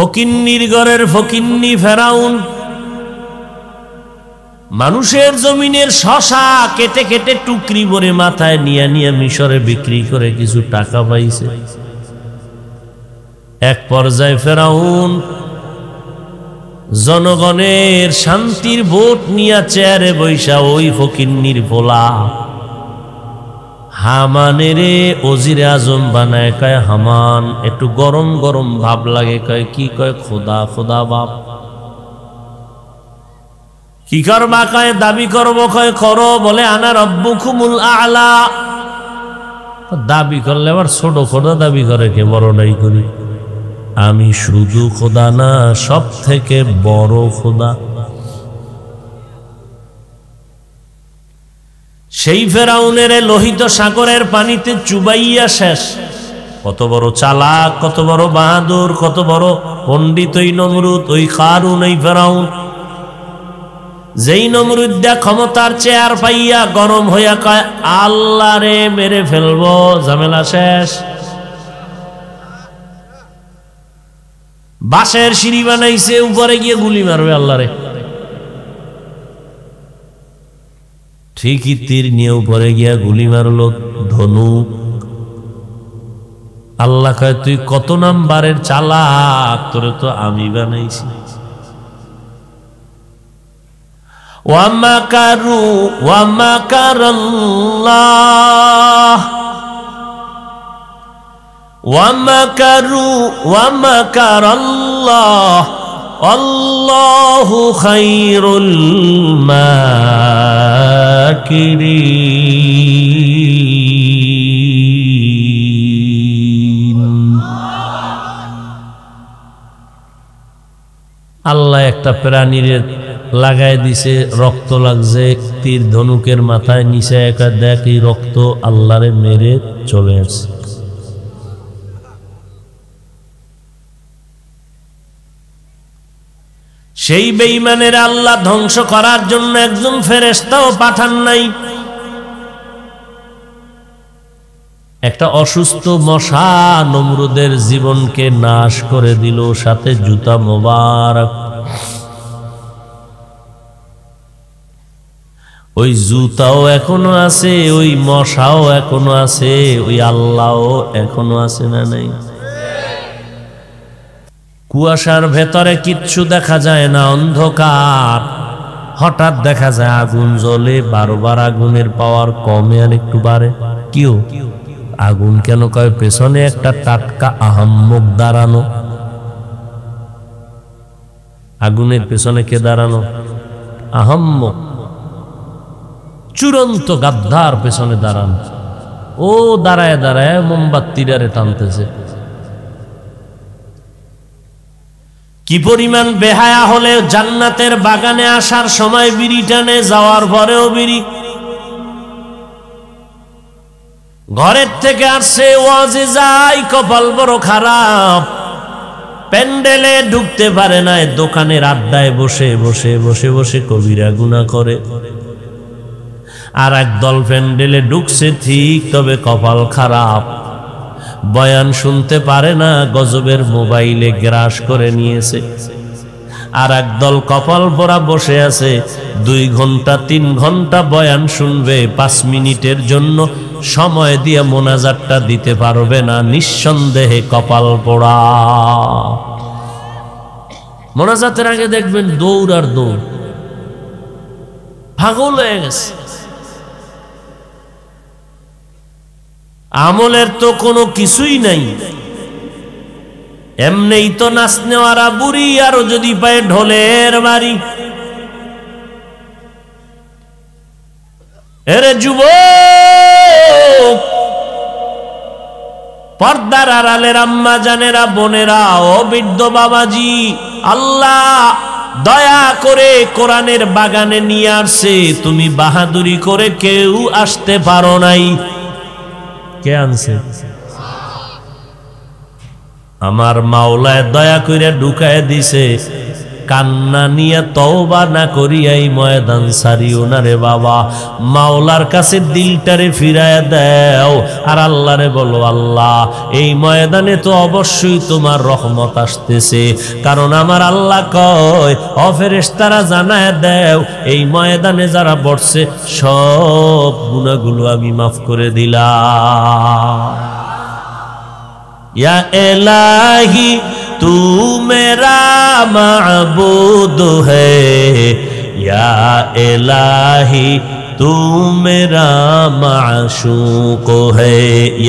ফকিন্নির ঘরের ফকিন্নি ফেরাউন মানুষের জমিনের শশা কেটে কেটে টুকরি ভরে মাথায় নিয়ে নিয়ে মিশরে বিক্রি করে কিছু টাকা পাইছে। এক পর্যায়ে ফেরাউন জনগণের শান্তির ভোট নিয়ে চেয়ারে বৈশা ওই ফকিন্নির পোলা হামানের ওজিরে আজম বানায়, কয় হামান একটু গরম গরম ভাব লাগে, কয় কি, কয় খোদা খোদা বাপ। কি করবা, কয় দাবি করব, কয় করো, বলে আনা রব্বুকুমুল আ'লা। দাবি করলে আবার ছোট খোদা দাবি করে, কে বড় নাই করি, আমি শুধু খোদা না, সব থেকে বড় খোদা। সেই ফেরাউনের লোহিত সাগরের পানিতে চুবাইয়া শেষ। কত বড় চালাক, কত বড় বাহাদুর, কত বড় পণ্ডিত ওই নমরুদ, ওই কারুন, ওই ফেরাউন। যেই নমরুদ দা ক্ষমতার চেয়ার পাইয়া গরম হইয়া কয় আল্লাহ রে মেরে ফেলবো, ঝামেলা শেষ। বাঁশের সিঁড়ি বানাইছে, উপরে গিয়ে গুলি মারবে আল্লাহ রে। ঠিকই তীর নিয়ে উপরে গিয়া গুলি মারলো ধনুক। আল্লাহ কয় তুই কত নাম্বারের চালাক, তোরে তো আমি বানাইছি। ওয়ামাকারু ওয়ামাকারাল্লাহ ওয়ামাকারু ওয়ামাকারাল্লাহ আল্লাহু খায়রুল মাকিরিন। আল্লাহ একটা প্রাণীর লাগাই দিছে, রক্ত লাগছে, তীর ধনুকের মাথায় নিচে একা দেখ এই রক্ত আল্লাহরে মেরে চলে আসছে। সেই বেঈমানের আল্লাহ ধ্বংস করার জন্য একজন ফেরেশতাও পাঠান নাই। একটা অসুস্থ মশা নমরুদের জীবনকে নাশ করে দিল, সাথে জুতা মোবারক। ওই জুতাও এখনো আছে, ওই মশাও এখনো আছে, ওই আল্লাহও এখনো আছে না নাই? কুয়াশার ভেতরে কিচ্ছু দেখা যায় না, অন্ধকার। হঠাৎ দেখা যায় আগুন জ্বলে, বারবার আগুনের পাওয়ার কমে আর একটু বাড়ে। কিও আগুন কেন, কয় পেছনে একটা টাটকা আহাম্মক দাঁড়ানো। আগুনের পেছনে কে দাঁড়ানো? আহাম্মক, চূড়ান্ত গাদ্দার পেছনে দাঁড়ানো। ও দাঁড়ায় দাঁড়ায় মোমবাতিটারে টানতেছে। কি পরিমাণ বেহায়া হলে জান্নাতের বাগানে আসার সময় বিড়ি টানে, যাওয়ার পরেও বিড়ি। ঘরের থেকে আসছে, ওয়াজে যায়, কপাল বড় খারাপ, প্যান্ডেলে ঢুকতে পারে না, দোকানের আড্ডায় বসে বসে বসে বসে কবিরা গুনাহ করে। আর একদল প্যান্ডেলে ঢুকছে ঠিক, তবে কপাল খারাপ, বয়ান শুনতে পারে না, গজবের মোবাইলে গ্রাস করে নিয়েছে। আর একদল কপাল পরা বসে আছে, 2 ঘন্টা 3 ঘন্টা বয়ান শুনবে, 5 মিনিটের জন্য সময় দিয়ে মোনাজাতটা দিতে পারবে না, নিঃসন্দেহে কপাল পোড়া। মোনাজাতের আগে দেখবেন দৌড় আর দৌড়, পাগল হয়ে গেছে। আমলের তো কোনো কিছুই নাই, এমনেই তো নাচ নেওয়ারা বুড়ি, আরো যদি পায় ঢোলের বাড়ি। এরে যুবক, পর্দার আড়ালের আম্মা জানেরা, বোনেরা, ও বৃদ্ধ বাবাজি, আল্লাহ দয়া করে কোরআনের বাগানে নিয়ে আসছে, তুমি বাহাদুরি করে কেউ আসতে পারো নাই। কে আনছে? আমার মাওলায় দয়া করে ঢুকায় দিছে। কান্না নিয়ে তওবা না করিয়া এই ময়দান ছাড়িও না রে বাবা। মাওলার কাছে দিলটারে ফিরায় দাও আর আল্লাহরে বলো, আল্লাহ এই ময়দানে তো অবশ্যই তোমার রহমত আসতেছে, কারণ আমার আল্লাহ কয় ও ফেরেশতারা জানায় দাও এই ময়দানে যারা বসছে সব গুনাহগুলো আমি মাফ করে দিলাম। या इलाही तू मेरा माबूद है, या इलाही तू मेरा माशूक है,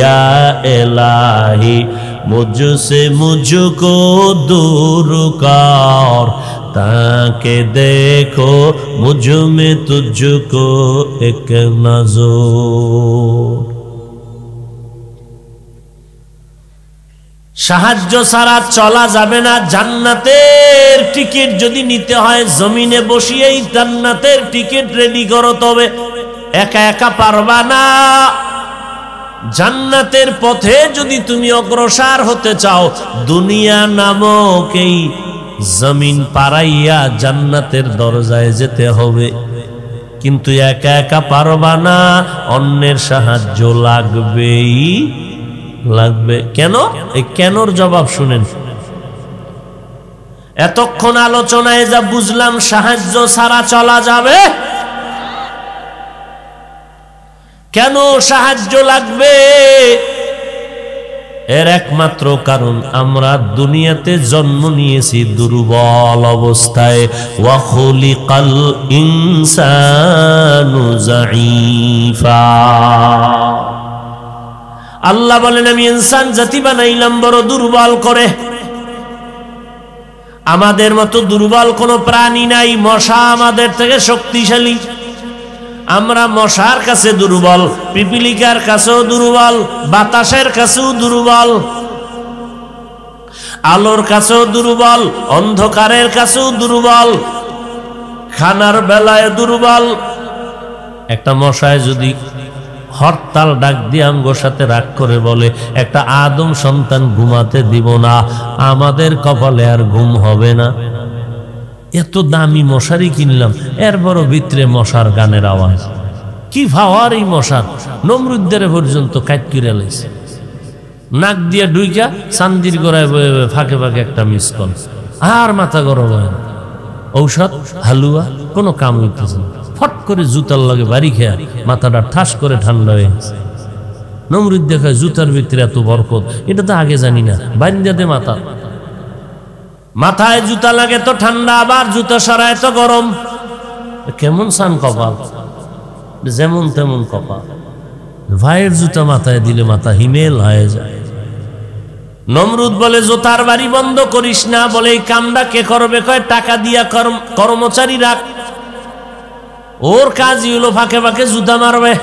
या इलाही मुझसे मुझको दूर कर, ताकि देखो मुझ में तुझको एक नजर। সাহায্য ছাড়া চলা যাবে না। জান্নাতের টিকিট যদি নিতে হয় জমিনে বসিয়েই জান্নাতের টিকিট রেডি করো, তবে একা একা পারবা না। জান্নাতের পথে যদি তুমি অগ্রসর হতে চাও, দুনিয়া নামক এই জমিন পারাইয়া জান্নাতের দরজায় যেতে হবে। কিন্তু একা একা পারবা না, অন্যের সাহায্য লাগবেই লাগবে। কেন? এই কেনর জবাব শুনেন। এতক্ষণ আলোচনায় যা বুঝলাম সাহায্য ছাড়া চলা যাবে, কেন সাহায্য লাগবে? এর একমাত্র কারণ আমরা দুনিয়াতে জন্ম নিয়েছি দুর্বল অবস্থায়। ওয়া খুলিকাল ইনসানু যাঈফা। আল্লাহ বলেন আমি ইনসান জাতি বানাইলাম বড় দুর্বল করে। আমাদের মতো দুর্বল কোনো প্রাণী নাই। মশা আমাদের থেকে শক্তিশালী, আমরা মশার কাছে দুর্বল, পিপিলিকার কাছেও দুর্বল, বাতাসের কাছেও দুর্বল, আলোর কাছেও দুর্বল, অন্ধকারের কাছেও দুর্বল, খানার বেলায় দুর্বল। একটা মশায় যদি হরতাল ডাক দিয়ে আমগোর সাথে রাগ করে বলে একটা আদম সন্তান ঘুমাতে দিব না, আমাদের কপালে আর ঘুম হবে না। এত দামি মশারি কিনলাম, এর বড় ভিতরে মশার গানের আওয়াজ। কি ভাওয়ার এই মশার! নমরুদ্দের পর্যন্ত কাট কিরে লাইছে। নাক দিয়ে ডুইকা চান্দির গোড়ায় বয়ে বয়ে ফাঁকে ফাঁকে একটা মিস কল, আর মাথা গরম হয়। ঔষধ হালুয়া কোনো কাম হইতেছে না। ফট করে জুতার লগে বাড়ি খেয়া মাথাটা ঠাস করে ঠান্ডা হয়ে গেছে। নমরুদ দেখায় জুতার ভিতরে এত বরকত, এটা তো আগে জানি না। বাইন্দাতে মাথা, মাথায় জুতা লাগে তো ঠান্ডা, আবার জুতা সরায় তো গরম। কেমন সান কপাল, যেমন তেমন কপাল। ভাইয়ের জুতা মাথায় দিলে মাথা হিমেল হয়ে যায়। নমরুদ বলে জুতার বাড়ি বন্ধ করিস না, বলে এই কামটা কে করবে? কয় টাকা দিয়া কর্মচারী রাখ, ওর কাজই হলো ফাঁকে ফাঁকে জুতা মারবে।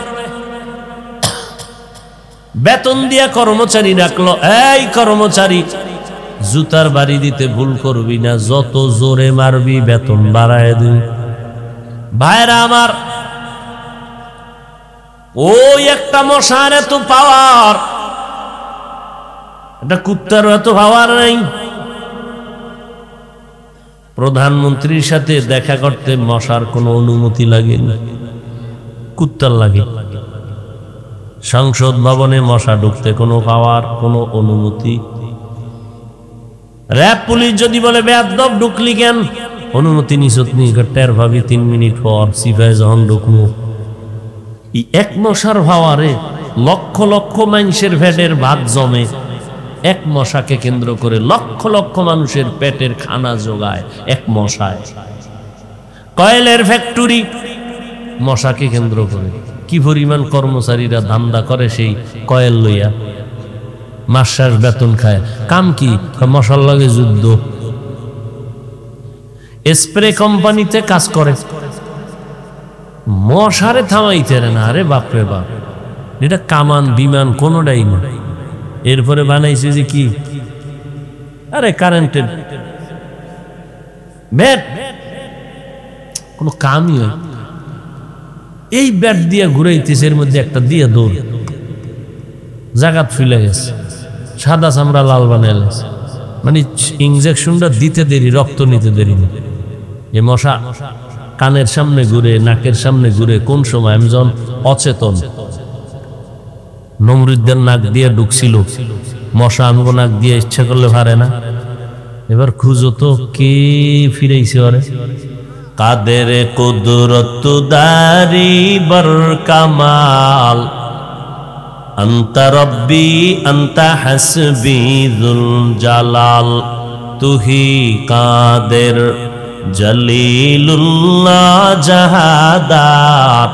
বেতন দিয়া কর্মচারী রাখলো, এই কর্মচারী জুতার বাড়ি দিতে ভুল করবি না, যত জোরে মারবি বেতন বাড়ায় দিন। ভাইরা আমার, ওই একটা মশার এত পাওয়ার, একটা কুত্তার এত পাওয়ার নাই। প্রধানমন্ত্রীর সাথে দেখা করতে মশার কোনো অনুমতি লাগে না, কুত্তার লাগে। সংসদ ভবনে মশা ঢুকতে কোনো পাওয়ার, কোনো অনুমতি। র‍্যাব পুলিশ যদি বলে বেয়াদব ঢুকলি কেন, অনুমতি নিছত নি, টের ভাবি 3 মিনিট পর সিপাহি যখন ঢুকবো। এক মশার ভাওয়ারে লক্ষ লক্ষ মানুষের পেটের ভাত জমে। এক মশাকে কেন্দ্র করে লক্ষ লক্ষ মানুষের পেটের খানা যোগায় এক মশায়। কয়েলের ফ্যাক্টরি মশাকে কেন্দ্র করে। কি পরিমাণ কর্মচারীরা ধান্দা করে সেই কয়েল লইয়া, মাস শেষ বেতন খায়। কাম কি? মশার লগে যুদ্ধ। স্প্রে কোম্পানিতে কাজ করে, মশারে থামাইতে না। আরে বাপরে বাপ, এটা কামান বিমান কোনোটাই না। এরপরে বানাইছে যে কি, আরে কারেন্টের ব্যাট, কোনো কামই হয়। এই ব্যাট দিয়ে ঘুরাইতেছে, এর মধ্যে একটা দিয়ে দৌড়, জাগাত ফুলে গেছে, সাদা চামড়া লাল বানাইছে। মানে ইনজেকশনটা দিতে দেরি, রক্ত নিতে দেরি না। এ মশা কানের সামনে ঘুরে, নাকের সামনে ঘুরে, কোন সময় আমি যখন অচেতন, নমরুদ্দের নাক দিয়ে ঢুকছিল মশা, আমগো নাক দিয়ে ইচ্ছা করলে পারে না। এবার খুঁজো তো কে ফিরেছে ওরে। কাদের কুদরত দারি বর কামাল, আন্তা রব্বি আন্তা হাসবি যুল জালাল, তুহি কাদের জলিলুল্লাহ জাহাদার,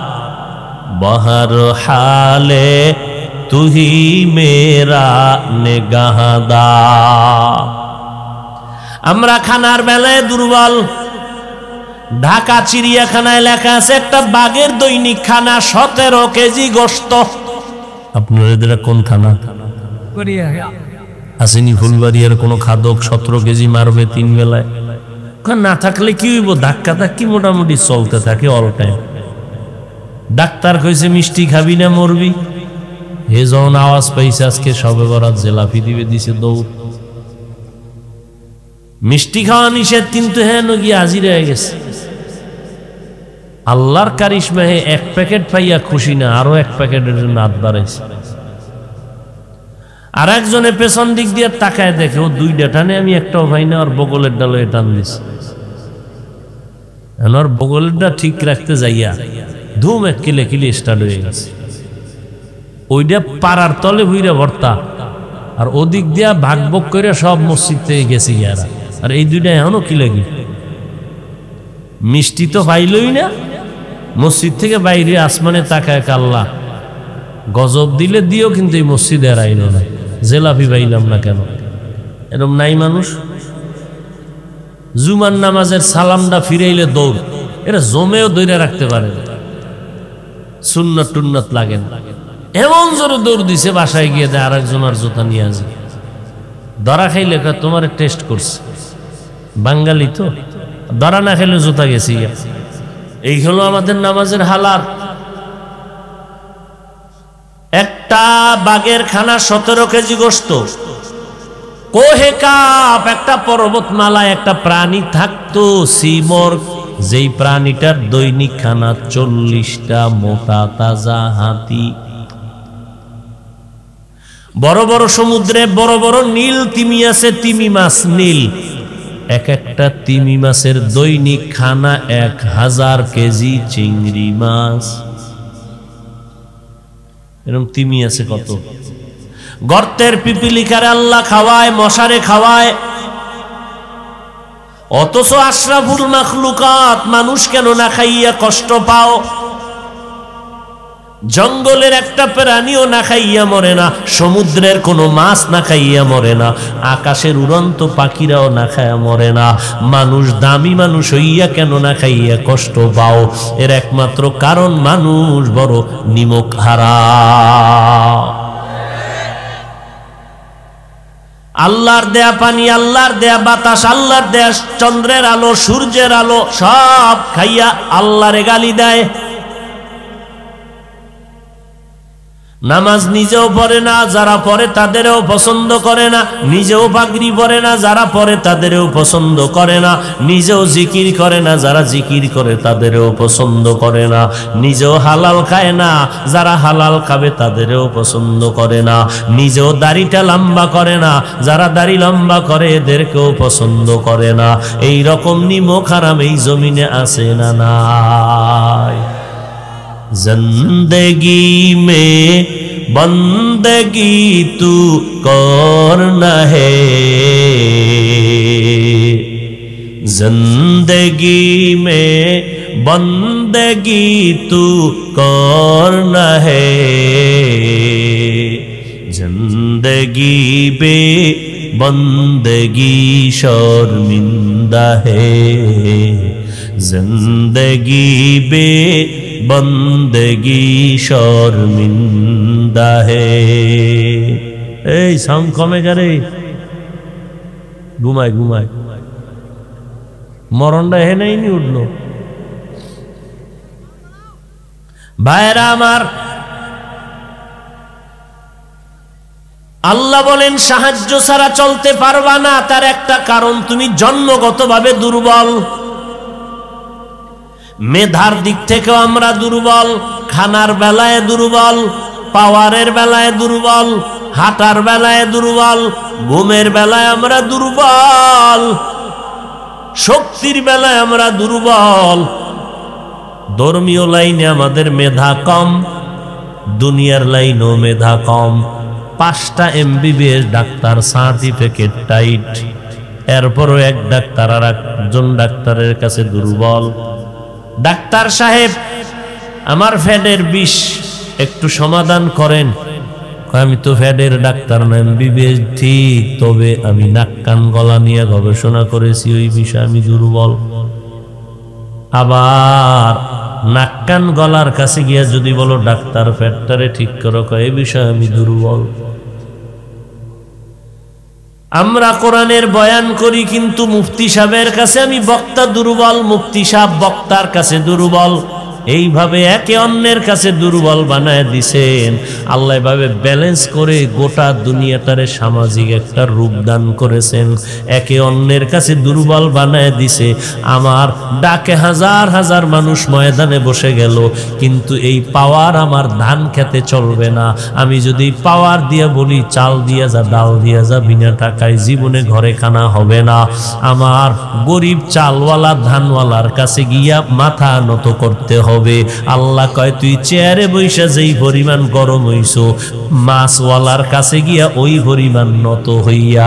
বহর হালে তুহি মেরা নেগাহদার। আমরা খানার বেলায় দুর্বল। ঢাকা চিড়িয়াখানায় লেখা আছে একটা বাঘের দৈনিক খানা 17 কেজি গোশত। আপনাদের কোন থানা আসেনি? ফুলবাড়িয়ার কোন খাদক 17 কেজি মারবে 3 বেলায়? না থাকলে কি হইব, ধাক্কা ধাক্কি মোটামুটি চলতে থাকে অল টাইম। ডাক্তার কইছে মিষ্টি খাবি না মরবি। হে যখন আওয়াজ পাইছে আজকে সবে বরাত জেলাপি দিবে, দিছে দৌড়। মিষ্টি খাওয়া নিষেধ, কিন্তু হ্যাঁ নগি হাজির হয়ে গেছে। আল্লাহর কারিশমা, হে 1 প্যাকেট পাইয়া খুশি না, আরো 1 প্যাকেটের জন্য হাত বাড়াইছে। আর একজনে পেছন দিক দিয়ে তাকায় দেখে, ও 2টা টানে, আমি একটাও পাই না। আর বগলের ডালে টান দিছে। ওর বগলেরটা ঠিক রাখতে যাইয়া ধুম এক কিলে কিলে স্টার্ট হয়ে গেছে। ওইটা পাড়ার তলে ভুইরা ভর্তা, আর ওদিক দিয়া ভাগ ভোগ করে সব মসজিদ থেকে গেছে ইয়ারা। আর এই 2টা এখনো কি লাগি, মিষ্টি তো পাইলই না। মসজিদ থেকে বাইরে আসমানে তাকায় কাল্লা, গজব দিলে দিও, কিন্তু এই মসজিদে আর আইল না। জেলাপি পাইলাম না কেন? এরকম নাই মানুষ? জুমার নামাজের সালামটা ফিরাইলে দৌড়, এরা জমেও দৌড়ে রাখতে পারে না। সুন্নত টুন্নত লাগে না, এমন জোরে দৌড় দিছে, বাসায় গিয়ে দেয় আরেকজনের জুতা নিয়ে আসে। ধরা খাইলে তোমার টেস্ট করছে, বাঙালি তো, ধরা না খাইলে জুতা গেছি। এই হলো আমাদের নামাজের হালাত। একটা বাঘের খানা 17 কেজি গোশত। কোহে কাপ, একটা পর্বতমালায় একটা প্রাণী থাকতো সিমর, যেই প্রাণীটার দৈনিক খানা 40টা মোটা তাজা হাতি। বড় বড় সমুদ্রে বড় বড় নীল তিমি আছে, তিমি মাছ নীল। একটা তিমি মাছের দৈনিক খানা 1000 কেজি চিংড়ি মাছ। এরকম তিমি আছে কত। গর্তের পিপিলিকারে আল্লাহ খাওয়ায়, মশারে খাওয়ায়, অথচ আশরাফুল মাখলুকাত মানুষ কেন না খাইয়া কষ্ট পাও? জঙ্গলের একটা প্রাণীও না খাইয়া মরে না, সমুদ্রের কোনো মাছ না খাইয়া মরে না, আকাশের উড়ন্ত পাখিরাও না খাইয়া মরে না। মানুষ দামি মানুষ হইয়া কেন না খাইয়া কষ্ট পাও? এর একমাত্র কারণ মানুষ বড় নিমক হারা। আল্লাহর দেয়া পানি, আল্লাহর দেয়া বাতাস, আল্লাহর দেয়া চন্দ্রের আলো, সূর্যের আলো সব খাইয়া আল্লাহরে গালি দেয়। নামাজ নিজেও পড়ে না, যারা পড়ে তাদেরও পছন্দ করে না। নিজেও পাগড়ি পরে না, যারা পড়ে তাদেরও পছন্দ করে না। নিজেও জিকির করে না, যারা জিকির করে তাদেরও পছন্দ করে না। নিজেও হালাল খায় না, যারা হালাল খাবে তাদেরও পছন্দ করে না। নিজেও দাড়িটা লম্বা করে না, যারা দাড়ি লম্বা করে এদেরকেও পছন্দ করে না। এই রকম নিমক হারাম এই জমিনে আছে না নাই? जिंदगी में बंदगी तू करना है, जिंदगी में बंदगी तू करना है, जिंदगी बे बंदगी शर्मिंदा है, जिंदगी बे बंदगी शर्मिंदा है। এই সাউন্ড কমে গেলে ঘুমায় ঘুমায়, মরণটা হে নাই নি উঠলো। ভাইরা আমার, আল্লাহ বলেন সাহায্য ছাড়া চলতে পারবা না, তার একটা কারণ তুমি জন্মগতভাবে দুর্বল। মেধার দিক থেকেও আমরা দুর্বল, খানার বেলায় দুর্বল, পাওয়ারের বেলায় দুর্বল, হাঁটার বেলায় দুর্বল, ঘুমের বেলায় আমরা দুর্বল, শক্তির বেলায় আমরা দুর্বল। ধর্মীয় লাইনে আমাদের মেধা কম, দুনিয়ার লাইনেও মেধা কম। 5টা MBBS ডাক্তার সার্টিফিকেট টাইট, এরপরও এক ডাক্তার আর একজন ডাক্তারের কাছে দুর্বল। ডাক্তার সাহেব আমার ফ্যাটের বিষ একটু সমাধান করেন। আমি তো ফ্যাটের ডাক্তার না, MBBS ঠিক, তবে আমি নাক কান গলা নিয়ে গবেষণা করেছি, ওই বিষয়ে আমি দুর্বল। আবার নাক কান গলার কাছে গিয়া যদি বলো ডাক্তার ফ্যাটটারে ঠিক করো, এই বিষয়ে আমি দুর্বল। আমরা কোরআনের বয়ান করি, কিন্তু মুফতি সাহেবের কাছে আমি বক্তা দুর্বল, মুফতি সাহেব বক্তার কাছে দুর্বল। এইভাবে একে অন্যের কাছে দুর্বল বানায় দিছেন আল্লাহ। এভাবে ব্যালেন্স করে গোটা দুনিয়াটারে সামাজিক একটা রূপ দান করেছেন। একে অন্যের কাছে দুর্বল বানায় দিছে। আমার ডাকে হাজার হাজার মানুষ ময়দানে বসে গেল, কিন্তু এই পাওয়ার আমার ধান খেতে চলবে না। আমি যদি পাওয়ার দিয়ে বলি চাল দিয়া যা, ডাল দিয়া যা, বিনা টাকায় জীবনে ঘরে খানা হবে না। আমার গরিব চালওয়ালা ধানওয়ালার কাছে গিয়া মাথা নত করতে হবে। আল্লাহ কয় তুই চেয়ারে বৈশা যেই পরিমাণ গরম হইছো, মাছওয়ালার কাছে গিয়া ওই পরিমাণ নত হইয়া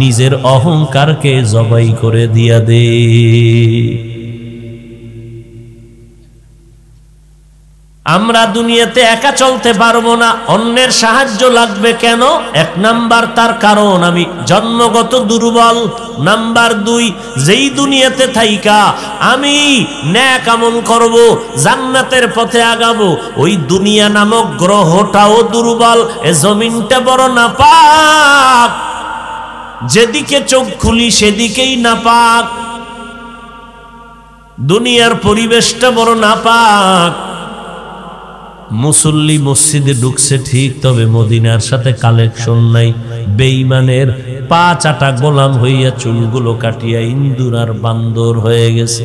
নিজের অহংকারকে জবাই করে দিয়া দে। আমরা দুনিয়াতে একা চলতে পারবো না, অন্যের সাহায্য লাগবে। কেন? 1 নাম্বার তার কারণ আমি জন্মগত দুর্বল। নাম্বার 2, যেই দুনিয়াতে থাইকা আমি নেক আমল করব, জান্নাতের পথে আগাবো, ওই দুনিয়া নামক গ্রহটাও দুর্বল। এ জমিনটা বড় নাপাক, যেদিকে চোখ খুলি সেদিকেই নাপাক। দুনিয়ার পরিবেশটা বড় নাপাক। মুসল্লি মসজিদে ঢুকছে ঠিক, তবে মদিনার সাথে কালেকশন নাই। বেঈমানের পা চাটা গোলাম হইয়া চুলগুলো কাটিয়া ইন্দুর আর বান্দর হয়ে গেছে।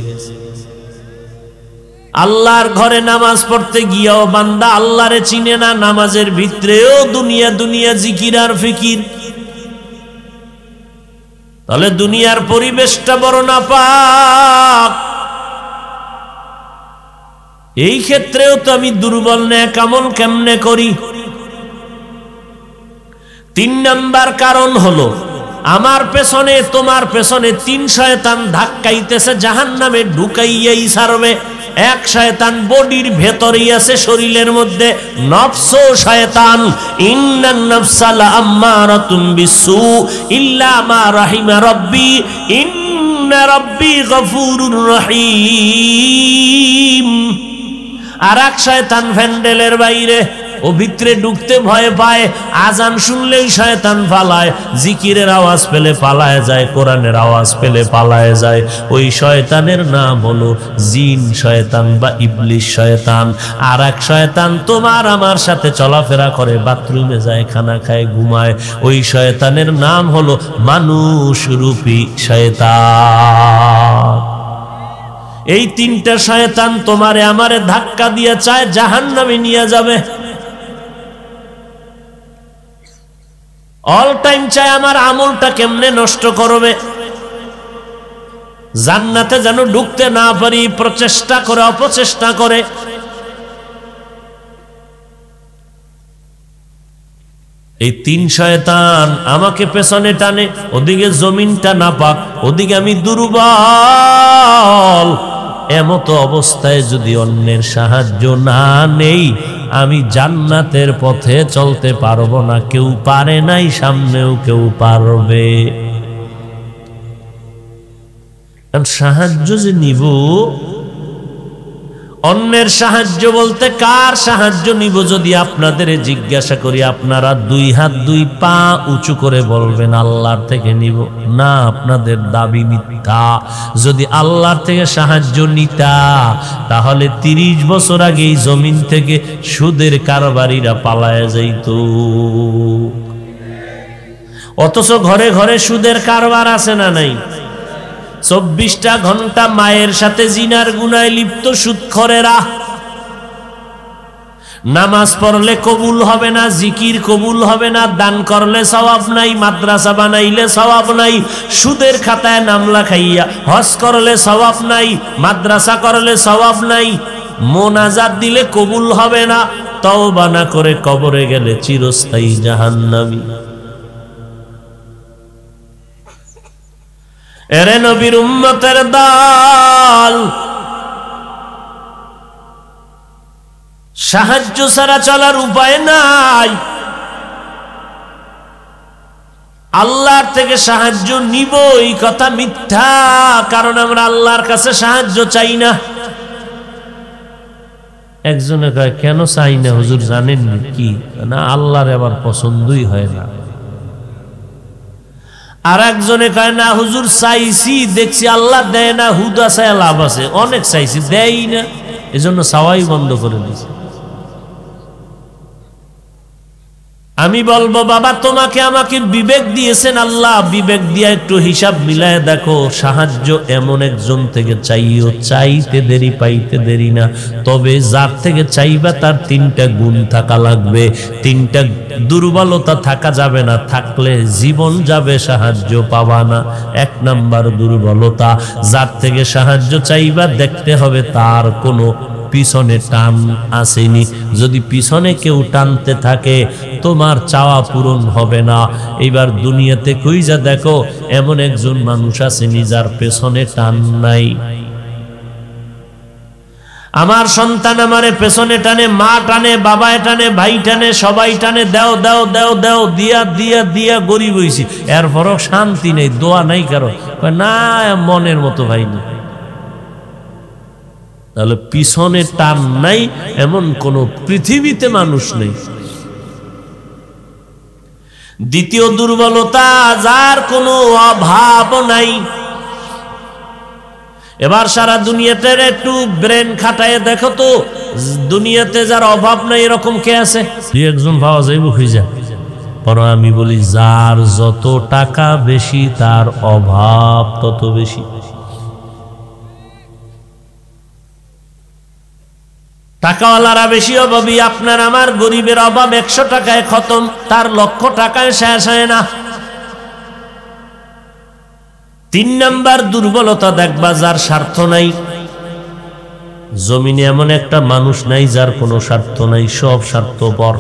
আল্লাহর ঘরে নামাজ পড়তে গিয়াও বান্দা আল্লাহরে চিনে না, নামাজের ভিতরেও দুনিয়া দুনিয়া জিকির আর ফিকির। তাহলে দুনিয়ার পরিবেশটা বড় নাপাক। এই ক্ষেত্রেও তো আমি দুর্বল, নেক আমল কেমনে করি? 3 নাম্বার কারণ হলো আমার পেছনে তোমার পেছনে 3 শয়তান ধাক্কাইতেছে, জাহান্নামে ঢুকাইয়াই ছাড়বে। 1 শয়তান বডির ভেতরেই আছে, শরীরের মধ্যে, নফস শয়তান। ইন্নান নাফসা লাআম্মারাতুম বিসু ইল্লা মা রাহিমা রাব্বি ইন্না রাব্বি গফুরুর রহিম। আর 1 শয়তান ভ্যান্ডেলের বাইরে, ও ভিতরে ঢুকতে ভয় পায়। আজান শুনলেই শয়তান পালায়, জিকিরের আওয়াজ পেলে পালায় যায়, কোরআনের আওয়াজ পেলে পালায় যায়। ওই শয়তানের নাম হলো জিন শয়তান বা ইবলিশ শয়তান। আর 1 শয়তান তোমার আমার সাথে চলাফেরা করে, বাথরুমে যায়, খানা খায়, ঘুমায়। ওই শয়তানের নাম হলো মানুষ রূপী শয়তান। এই 3টা শয়তান তোমারে আমারে ধাক্কা দিয়ে চায় জাহান্নামে নিয়ে যাবে। অল টাইম চায় আমার আমলটা কেমনে নষ্ট করবে, জান্নাতে যেন ঢুকতে না পারি, প্রচেষ্টা করে, অপচেষ্টা করে। এই 3 শয়তান আমাকে পেছনে টানে, ওদিকে জমিনটা নাপাক, ওদিকে আমি দুর্বল। এমতো অবস্থায় যদি অন্যের সাহায্য না নেই, আমি জান্নাতের পথে চলতে পারবো না। কেউ পারে নাই, সামনেও কেউ পারবে। সাহায্য যে নিব, অন্যের সাহায্য বলতে কার সাহায্য নিব যদি আপনাদের জিজ্ঞাসা করি, আপনারা 2 হাত 2 পা উঁচু করে বলবেন আল্লাহর থেকে নিব। না, আপনাদের দাবি মিথ্যা। যদি আল্লাহর থেকে সাহায্য নিতা, তাহলে 30 বছর আগে এই জমিন থেকে সুদের কারবারিরা পালায় যাইত। অথচ ঘরে ঘরে সুদের কারবার আছে না নাই? 24টা ঘন্টা মায়ের সাথে জিনার গুনায় লিপ্ত সুদখোরেরা। নামাজ পড়লে কবুল হবে না, জিকির কবুল হবে না, দান করলে সওয়াব নাই, মাদ্রাসা বানাইলে সওয়াব নাই, সুদের খাতায় নাম লেখাইয়া হজ করলে সওয়াব নাই, মাদ্রাসা করলে সওয়াব নাই, মোনাজাত দিলে কবুল হবে না, তওবা না করে কবরে গেলে চিরস্থায়ী জাহান্নামী। এরে নবীর উম্মতের দল, সাহায্য ছাড়া চলার উপায় নাই। আল্লাহর থেকে সাহায্য নিব এই কথা মিথ্যা, কারণ আমরা আল্লাহর কাছে সাহায্য চাই না। একজনে কয় কেন চাই না হুজুর জানেন কি? না, আল্লাহর আবার পছন্দই হয় না। আর একজনে কয় না হুজুর চাইছি, দেখছি আল্লাহ দেয় না, হুদা চায় লাভ আছে, অনেক চাইছি দেয় না, এজন্য চাওয়াই বন্ধ করে দিয়েছে। আমি বলবো বাবা, তোমাকে আমাকে বিবেক দিয়েছেন আল্লাহ, বিবেক দিয়ে একটু হিসাব মিলায় দেখো, সাহায্য এমন একজন থেকে চাইও, চাইতে দেরি পাইতে দেরি না। তবে যার থেকে চাইবা তার 3টা গুণ থাকা লাগবে, 3টা দুর্বলতা থাকা যাবে না, থাকলে জীবন যাবে, সাহায্য পাবা না। 1 নাম্বার দুর্বলতা, যার থেকে সাহায্য চাইবা দেখতে হবে তার কোনো পিছনে টান আসেনি। যদি পিছনে কেউ টানতে থাকে তোমার চাওয়া পূরণ হবে না। এইবার দুনিয়াতে কইজা দেখো এমন একজন মানুষ আসেনি যার পেছনে টান নাই। আমার সন্তান আমারে পেছনে টানে, মা টানে, বাবা টানে, ভাই টানে, সবাই টানে, দেও দেও দেও দেও, দিয়া দিয়া দিয়া গরিব হইছি, এরপরও শান্তি নেই, দোয়া নাই কারো। না, মনের মতো ভাই না। তাহলে পিছনে টান নাই এমন কোন পৃথিবীতে মানুষ নেই। দ্বিতীয় দুর্বলতা, যার কোনো অভাব নাই। এবার সারা দুনিয়াতে একটু ব্রেন খাটায় দেখো তো, দুনিয়াতে যার অভাব নাই এরকম কে আছে? 2-1 পাওয়া যাইব খুঁজা। পর আমি বলি যার যত টাকা বেশি তার অভাব তত বেশি। টাকাওয়ালারা বেশি অভাবী, আপনার আমার গরিবের অভাব 100 টাকায় খতম, তার 1,00,000 টাকায় শেষ হয় না। 3 নাম্বার দুর্বলতা দেখবা, যার স্বার্থ নাই। জমিনে এমন একটা মানুষ নাই যার কোনো স্বার্থ নাই, সব স্বার্থপর।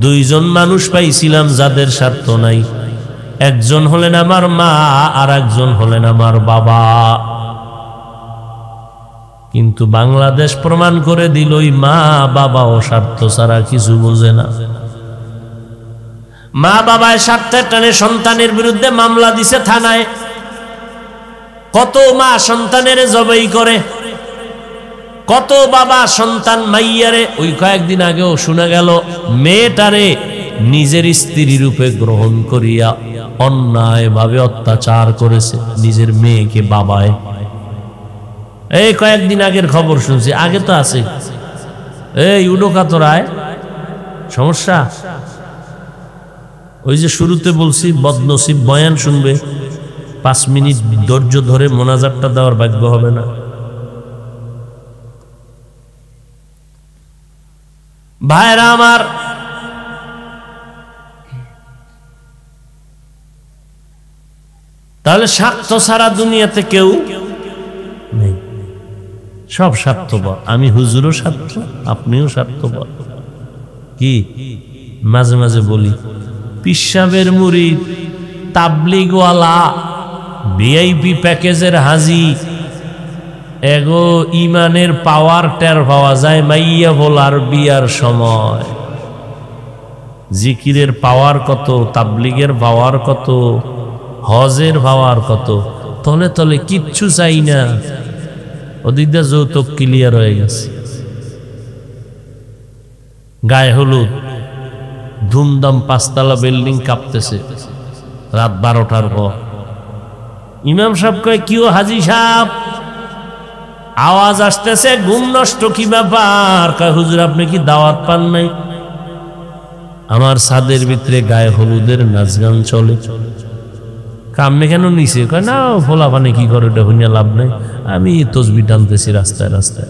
2 জন মানুষ পাইছিলাম যাদের স্বার্থ নাই, একজন হলেন আমার মা আর একজন হলেন আমার বাবা। কিন্তু বাংলাদেশ প্রমাণ করে দিল ওই মা বাবা ও স্বার্থ ছাড়া কিছু বোঝে না। মা বাবায় স্বার্থের টানে সন্তানের বিরুদ্ধে মামলা দিছে থানায়। কত মা সন্তানের জবাই করে, কত বাবা সন্তান মাইয়ারে। ওই কয়েকদিন আগেও শোনা গেল মেয়েটারে নিজের স্ত্রী রূপে গ্রহণ করিয়া অন্যায়ভাবে অত্যাচার করেছে নিজের মেয়েকে বাবায়। এই কয়েকদিন আগের খবর শুনছি, আগে তো আছে। এই উডোকাতরায় সমস্যা। ওই যে শুরুতে বলছি বদনসিব বয়ান শুনবে, 5 মিনিট ধৈর্য ধরে মোনাজাতটা দেওয়ার ভাগ্য হবে না। ভাইরা আমার, তাহলে স্বার্থ ছাড়া দুনিয়াতে কেউ নেই, সব স্বার্থপর। আমি হুজুরও স্বার্থ, আপনিও স্বার্থপর। কি মাঝে মাঝে বলি, পিসাবের মুরিদ, তাবলিগওয়ালা, ভিআইপি প্যাকেজের হাজি, এগো ইমানের পাওয়ার টের পাওয়া যায় মাইয়া ভোলার বিয়ার সময়। জিকিরের পাওয়ার কত, তাবলিগের পাওয়ার কত, হজের পাওয়ার কত। তলে তলে কিচ্ছু চাই না, ওদিকটা যৌতুক ক্লিয়ার হয়ে গেছে। গায়ে হলুদ, ধুমধাম, 5 তলা বিল্ডিং কাঁপতেছে রাত 12টার পর। ইমাম সাহেব কয় কিও হাজি সাহেব, আওয়াজ আসতেছে, ঘুম নষ্ট, কি ব্যাপার? কয় হুজুর আপনি কি দাওয়াত পান নাই? আমার ছাদের ভিতরে গায়ে হলুদের নাচ গান চলে। কামনে কেন নিছে? কয় না ফোলা পানে কি করে ওটা হইয়া লাভ নাই, আমি তসবি টানতেছি রাস্তায় রাস্তায়।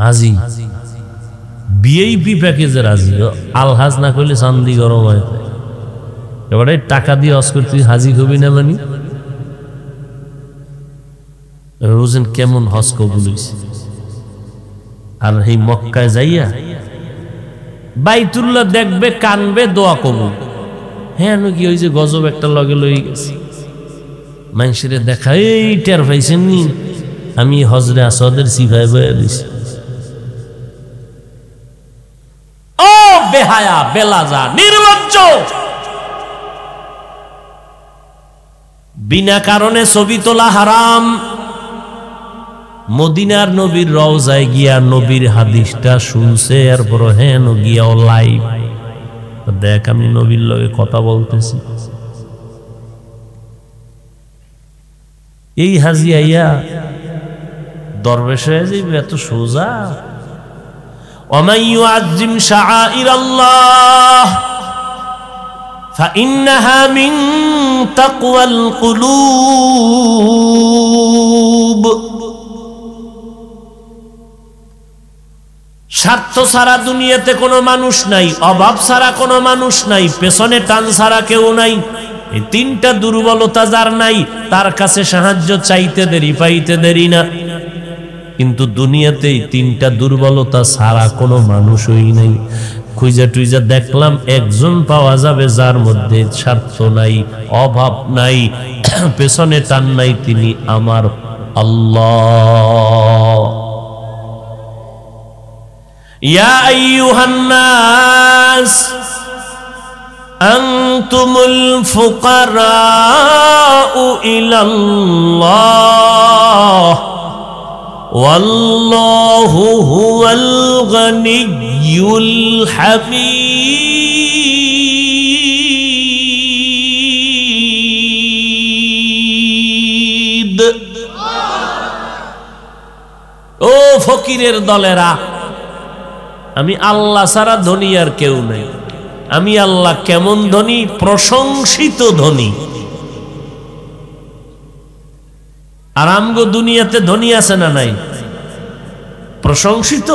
হাজি ভিআইপি প্যাকেজের হাজি, আলহাজ না করলে চান্দি গরম হয়। এবারে টাকা দিয়ে হজ করতে হাজি হবি না মানি? বুঝেন কেমন হজ কবুল হইছে। আর এই মক্কায় যাইয়া বাইতুল্লাহ দেখবে, কানবে, দোয়া কবুল। হ্যাঁ কি ওই যে গজব একটা লগে লই গেছে, মানুষের দেখা এই টের পাইছেন নি আমি হজরে আসদের সিফাই বয়ে দিছি। ও বেহায়া, বেলাজা, নির্লজ্জ, বিনা কারণে ছবি তোলা হারাম। মদিনার নবীর রওজায় গিয়া নবীর হাদিসটা শুনছে, এরপর হেন গিয়াও লাইভ দেখ আমি নবীর লগে কথা বলতেছি। এই হাজি আইয়া দরবেশ হয়ে যাইবে, এত সোজা? ওয়ামান ইউআযযিম শাআইরাল্লাহ ফাইন্নাহা মিন তাকওয়াল কুলুব। স্বার্থ ছাড়া দুনিয়াতে কোনো মানুষ নাই, অভাব ছাড়া কোনো মানুষ নাই, পেছনে টান ছাড়া কেউ নাই। এই তিনটা দুর্বলতা যার নাই, তার কাছে সাহায্য চাইতে দেরি, পাইতে দেরি না। কিন্তু দুনিয়াতে এই তিনটা দুর্বলতা ছাড়া কোনো মানুষই নাই। খুঁজা টুইজা দেখলাম একজন পাওয়া যাবে যার মধ্যে স্বার্থ নাই, অভাব নাই, পেছনে টান নাই, তিনি আমার আল্লাহ। ইয়া আইয়ুহান নাস আনতুমুল ফুকারাউ ইলাল্লাহ ওয়াল্লাহু হুয়াল গনিয়্যুল হামিদ। ও ফকিরের দলেরা, আমি আল্লাহ ছাড়া ধনী আর কেউ নাই। আমি আল্লাহ কেমন ধনী? প্রশংসিত ধনী। আর আমগো দুনিয়াতে ধনী আছে না নাই? প্রশংসিত।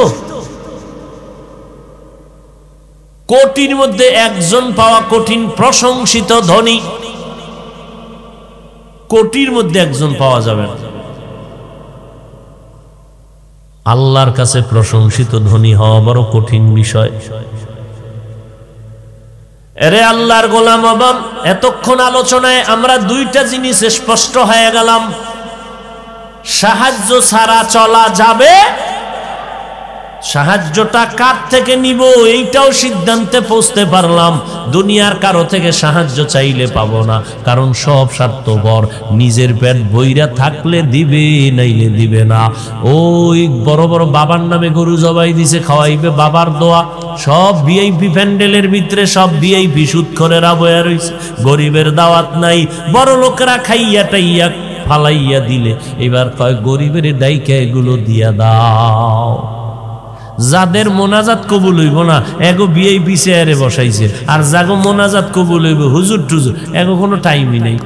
কোটির মধ্যে একজন পাওয়া কঠিন, প্রশংসিত ধনী। কোটির মধ্যে একজন পাওয়া যাবে না। আল্লাহর কাছে প্রশংসিত ধনী হওয়া বড় কঠিন বিষয়। এরে আল্লাহর গোলাম, এতক্ষণ আলোচনায় আমরা দুইটা জিনিস স্পষ্ট হয়ে গেলাম। সাহায্য ছাড়া চলা যাবে, সাহায্যটা কার থেকে নিব এইটাও সিদ্ধান্তে পৌঁছতে পারলাম। দুনিয়ার কারো থেকে সাহায্য চাইলে পাবো না, কারণ সব স্বার্থপর। নিজের পেট বইরা থাকলে দিবে, নাইলে দিবে না। ওই বড় বড় বাবার নামে গরু জবাই দিছে, খাওয়াইবে বাবার দোয়া। সব ভিআইপি প্যান্ডেলের ভিতরে সব ভিআইপি সুদখোরেরা বয়া রইছে, গরিবের দাওয়াত নাই। বড় লোকেরা খাইয়া টাইয়া ফালাইয়া দিলে এবার কয় গরিবের ডাইকা এগুলো দিয়া দাও। যাদের মোনাজাত কবুল হইব না এগো ভিআইপি চেয়ারে বসাইছে, আর যাগো মোনাজাত কবুল হইব হুজুর টুজুর, এগো কোনো টাইমই নেই।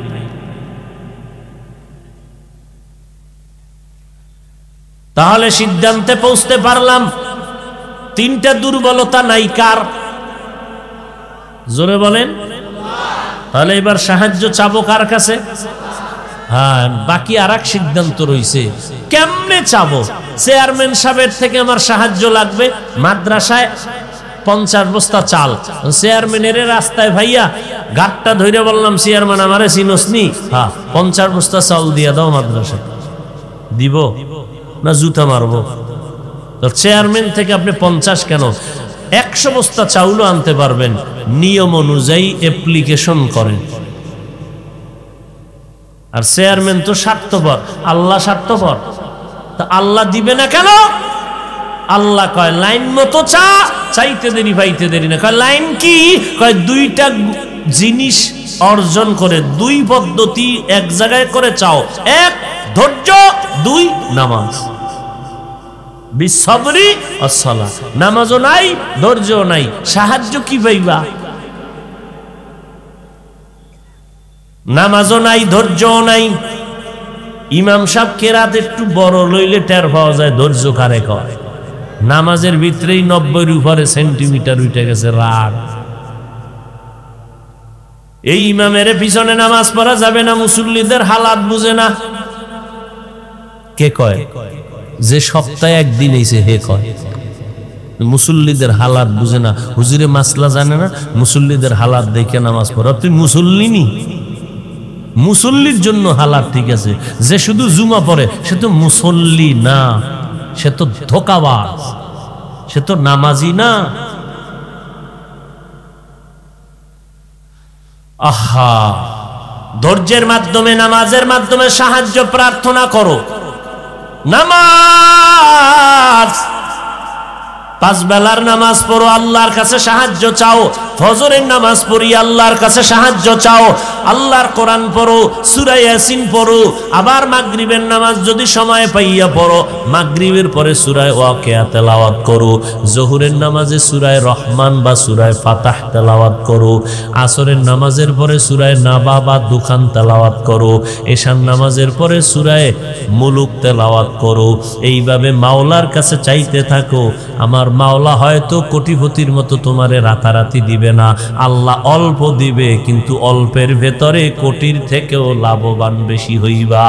তাহলে সিদ্ধান্তে পৌঁছতে পারলাম তিনটা দুর্বলতা নাই কার? জোরে বলেন। তাহলে এবার সাহায্য চাবো কার কাছে? হ্যাঁ, বাকি আর এক সিদ্ধান্ত রয়েছে, কেমনে চাবো? চেয়ারম্যান সাহেবের থেকে আমার সাহায্য লাগবে। মাদ্রাসায় 50 বস্তা চাল, চেয়ারম্যানের রাস্তায় ভাইয়া গাটটা ধরে বললাম, চেয়ারম্যান আমারে চিনসনি? হ্যাঁ, 50 বস্তা চাল দিয়ে দাও মাদ্রাসায়। দিব না জুতা মারবো? তো চেয়ারম্যান থেকে আপনি 50 কেন 100 বস্তা চাউলও আনতে পারবেন, নিয়ম অনুযায়ী অ্যাপ্লিকেশন করেন। আর চেয়ারম্যান তো স্বার্থপর, আল্লাহ স্বার্থপর, তা আল্লাহ দিবে না কেন? আল্লাহ কয় লাইন মতো চা, চাইতে দেরি পাইতে দেরি না। কয় লাইন কি? কয় দুইটা জিনিস অর্জন করে, দুই পদ্ধতি এক জায়গায় করে চাও। 1 ধৈর্য, 2 নামাজ। বিসবরি ওয়াসসালাহ। নামাজও নাই, ধৈর্যও নাই, সাহায্য কি পাইবা? নামাজও নাই, ধৈর্যও নাই। ইমাম সাহেব কেরাত একটু বড় লইলে টের পাওয়া যায় ধৈর্য কারে কয়। নামাজের ভিতরেই 90 উপরে সেন্টিমিটার উঠে গেছে রাগ। এই ইমামের পিছনে নামাজ পড়া যাবে না, মুসল্লিদের হালাত বুঝে না। কে কয়? যে সপ্তাহে একদিন এসে হে কয় মুসল্লিদের হালাত বুঝে না। হুজুরে মাসলা জানে না, মুসল্লিদের হালাত দেখে নামাজ পড়া। তুই মুসল্লি নি? মুসল্লির জন্য হালাত ঠিক আছে, যে শুধু জুমা পড়ে সে তো মুসল্লি না, সে তো ধোঁকাবাজ, সে তো নামাজি না। আহা, ধৈর্যের মাধ্যমে, নামাজের মাধ্যমে সাহায্য প্রার্থনা করো। নামাজ, 5 বেলার নামাজ পড়ো, আল্লাহর কাছে সাহায্য চাও। ফজরের নামাজ পড়ি, আল্লাহর কাছে সাহায্য চাও। আল্লাহর কোরআন পড়ো, সূরা ইয়াসিন পড়ো। আবার মাগরিবের নামাজ যদি সময় পাইয়া পড়ো, মাগরিবের পরে সূরা ওয়াকিয়া তেলাওয়াত করো। জোহরের নামাজে সূরা রহমান বা সূরা ফাতাহ তেলাওয়াত করো। আসরের নামাজের পরে সূরা নাবা বা দুখান তেলাওয়াত করো। এশার নামাজের পরে সূরা মুলুক তেলাওয়াত করো। এইভাবে মাওলার কাছে চাইতে থাকো। আমার মাওলা হয়তো কোটিপতির মতো তোমারে রাতারাতি দিবে না, আল্লাহ অল্প দিবে, কিন্তু অল্পের ভেতরে কোটির থেকেও লাভবান বেশি হইবা।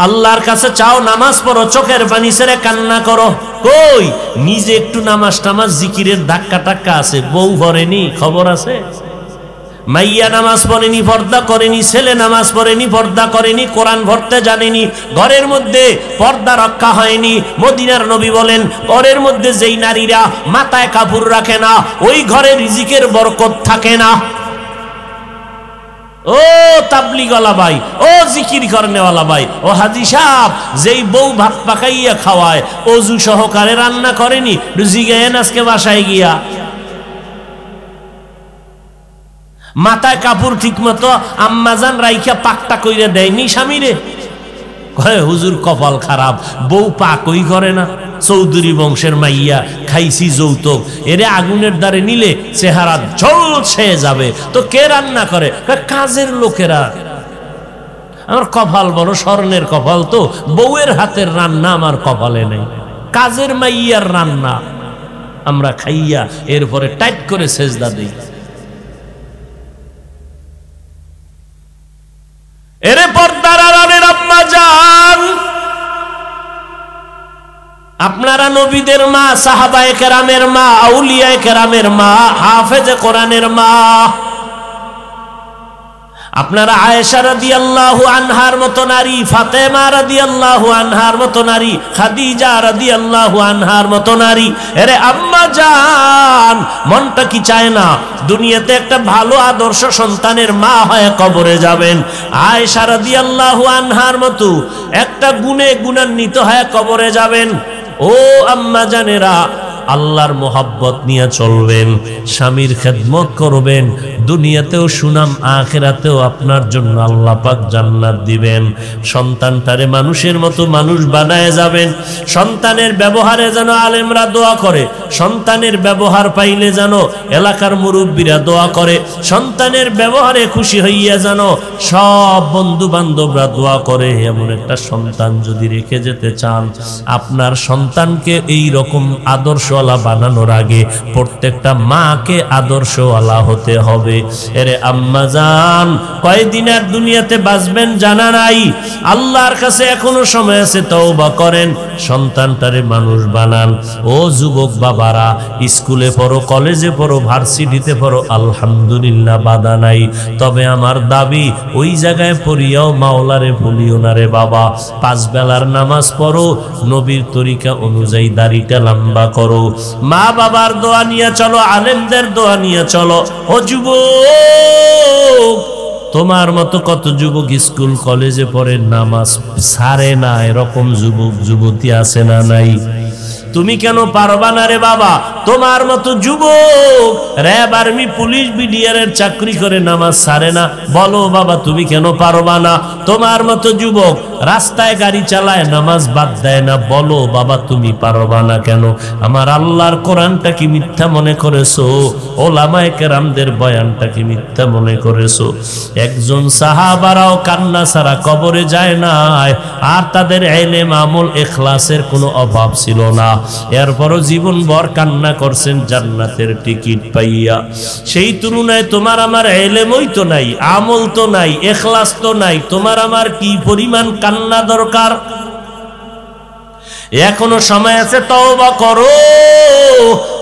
আল্লাহর কাছে চাও, নামাজ পড়ো, চোখের পানি ছেড়ে কান্না করো। কই নিজে একটু নামাজ টামাজ জিকিরের ধাক্কা টাক্কা আছে, বউ পড়েনি, খবর আছে? মাইয়া নামাজ পড়েনি, পর্দা করেনি, ছেলে নামাজ পড়েনি, পর্দা করেনি, কোরআন পড়তে জানেনি, ঘরের মধ্যে পর্দা রক্ষা হয়নি। মদিনার নবী বলেন, ঘরের মধ্যে যেই নারীরা মাথায় কাপড় রাখে না, ওই ঘরে রিজিকের বরকত থাকে না। ও তাবলিগওয়ালা ভাই, ও জিকির করনেওয়ালা ভাই, ও হাজি সাহেব, যেই বউ ভাত পাকাইয়া খাওয়ায়, অজু সহকারে রান্না করেনি, জিগায়েন আজকে বাসায় গিয়া। মাথায় কাপড় ঠিক মতো আম্মাজান রাইখা পাকটা কইরে দেয়নি স্বামীরে? কয় হুজুর কপাল খারাপ, বউ পাকই করে না। চৌধুরী বংশের মাইয়া, খাইছি যৌতুক, এরে আগুনের দ্বারে নিলে চেহারা ঝলসে যাবে। তো কে রান্না করে? কাজের লোকেরা। আমার কপাল বড় স্বর্ণের কপাল, তো বউয়ের হাতের রান্না আমার কপালে নেই, কাজের মাইয়ার রান্না আমরা খাইয়া এরপরে টাইট করে সেজদা দিই। এরে পর্দার আড়ালের আম্মা জান, আপনারা নবীদের মা, সাহাবায়ে কেরামের মা, আউলিয়ায়ে কেরামের মা, হাফেজে কোরআনের মা। আপনারা আয়েশা রাদিয়াল্লাহু আনহার মতো নারী, ফাতেমা রাদিয়াল্লাহু আনহার মতো নারী, খাদিজা রাদিয়াল্লাহু আনহার মতো নারী। এরে আম্মা জান, মনটা কি চায় না দুনিয়াতে একটা ভালো আদর্শ সন্তানের মা হয়ে কবরে যাবেন? আয়েশা রাদিয়াল্লাহু আনহার মতো একটা গুণে গুণান্বিত হয়ে কবরে যাবেন। ও আম্মা জানেরা, আল্লাহর মোহাব্বত নিয়ে চলবেন, স্বামীর খেদমত করবেন, দুনিয়াতেও সুনাম, আখিরাতেও আপনার জন্য আল্লাহ পাক জান্নাত দিবেন। সন্তানটারে মানুষের মতো মানুষ বানায় যাবেন। সন্তানের ব্যবহারে যেন আলেমরা দোয়া করে, সন্তানের ব্যবহার পাইলে যেন এলাকার মুরব্বীরা দোয়া করে, সন্তানের ব্যবহারে খুশি হইয়া যেন সব বন্ধু বান্ধবরা দোয়া করে। এমন একটা সন্তান যদি রেখে যেতে চান, আপনার সন্তানকে এই রকম আদর্শওয়ালা বানানোর আগে প্রত্যেকটা মাকে আদর্শওয়ালা হতে হবে। এরে আম্মা জান, কয়দিন আর দুনিয়াতে বাঁচবেন জানা নাই, আল্লাহর কাছে এখনো সময় আছে, তওবা করেন, সন্তানটারে মানুষ বানান। ও যুবক বাবারা, স্কুলে পড়ো, কলেজে পড়ো, ভার্সিটিতে পড়ো, আলহামদুলিল্লাহ বাধা নাই, তবে আমার দাবি ওই জায়গায় পড়িয়াও মাওলারে ভুলিও না রে বাবা। 5 বেলার নামাজ পড়ো, নবীর তরিকা অনুযায়ী দাড়িটা লম্বা করো, মা বাবার দোয়া নিয়ে চলো, আলেমদের দোয়া নিয়ে চলো। ও যুবক, তোমার মতো কত যুবক স্কুল কলেজে পড়ে নামাজ ছাড়ে না, এরকম যুবক যুবতী আছে না নাই? তুমি কেন পারবা না রে বাবা? তোমার মতো যুবক র‍্যাব, আর্মি, পুলিশ, বিডিআরের চাকরি করে নামাজ ছাড়ে না, বলো বাবা তুমি কেন পারবা না? তোমার মতো যুবক রাস্তায় গাড়ি চালায় নামাজ বাদ দেয় না, বলো বাবা তুমি পারবা না কেন? আমার আল্লাহর কোরআনটা কি মিথ্যা মনে করেছো? ওলামায়ে কেরামদের বয়ানটা কি মিথ্যা মনে করেছো? একজন সাহাবারাও কান্না ছাড়া কবরে যায় না, আর তাদের ইলম, আমল, ইখলাসের কোনো অভাব ছিল না। এরপরও জীবনভর কান্না করছেন জান্নাতের টিকিট পাইয়া। সেই তুলনায় তোমার আমার ইলমই তো নাই, আমল তো নাই, ইখলাস তো নাই, তোমার আমার কি পরিমাণ কান্না দরকার? এখনো সময় আছে, তওবা করো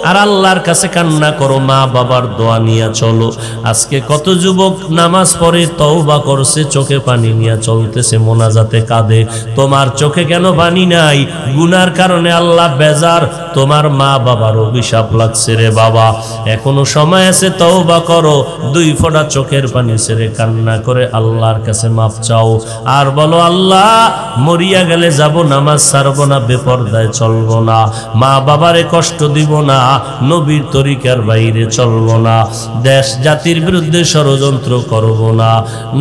আর আল্লাহর কাছে কান্না করো, মা বাবার দোয়া নিয়ে চলো। আজকে কত যুবক নামাজ পড়ে তওবা করছে, চোখে পানি নিয়ে চলতেছে, মোনাজাতে কাঁদে। তোমার চোখে কেন পানি নাই? গুনার কারণে আল্লাহ বেজার, তোমার মা বাবার অভিশাপ লাগছে রে বাবা। এখনো সময় আছে, তওবা করো, 2 ফোঁটা চোখের পানি ছেড়ে কান্না করে আল্লাহর কাছে মাফ চাও, আর বলো আল্লাহ মরিয়া গেলে যাব, নামাজ ছাড়বো না, বেপরদায় চলবো না, মা বাবারে কষ্ট দিব না, নবীর তরিকার বাইরে চলবো না, দেশ জাতির বিরুদ্ধে ষড়যন্ত্র করব না,